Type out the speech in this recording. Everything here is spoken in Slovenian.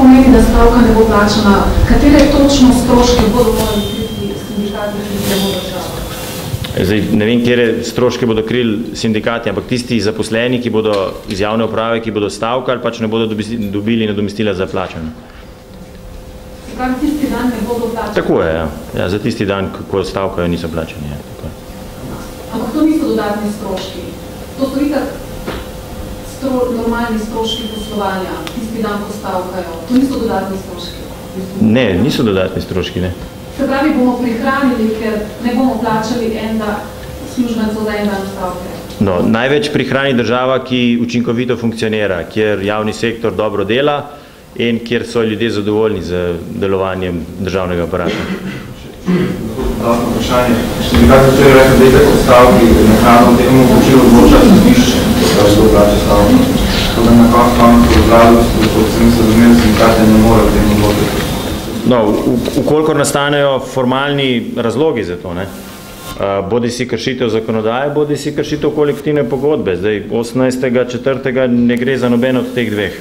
pomeni, da stavka ne bo plačana? Katere točno stroške bodo morali kriti sindikati, ki ne bodo država? Zdaj, ne vem, kjere stroške bodo krili sindikati, ampak tisti zaposleni, ki bodo iz javne uprave, ki bodo stavkali, pač ne bodo dobili nadomestila za plačano. Zakaj tisti dan ne bodo plačani? Tako je, ja. Ja, za tisti dan, ko stavkajo, niso plačani. Ja, tako je. Ampak to niso dodatni stroški. To so itak normalni stroški poslovanja, tisti dan, ko stavkajo. To niso dodatni stroški. Ne, niso dodatni stroški, ne. Se pravi, bomo prihranili, ker ne bomo plačali službencev za en dan stavke. No, največ prihrani država, ki učinkovito funkcionira, kjer javni sektor dobro dela in kjer so ljudje zadovoljni z delovanjem državnega aparata. Dodatno vprašanje. Sindikat je včeraj rekel, da je tako stavki naknadno temu počelo odloča sodišče, da se doplače stavki. Tako da na koncu razlagu, kot sem se razumel, sindikate ne more v tem odločiti. No, ukolikor nastanejo formalni razlogi za to, ne? Bodi si kršitev zakonodaje, bodi si kršitev kolektivne pogodbe. Zdaj, 18.4. ne gre za noben od teh dveh.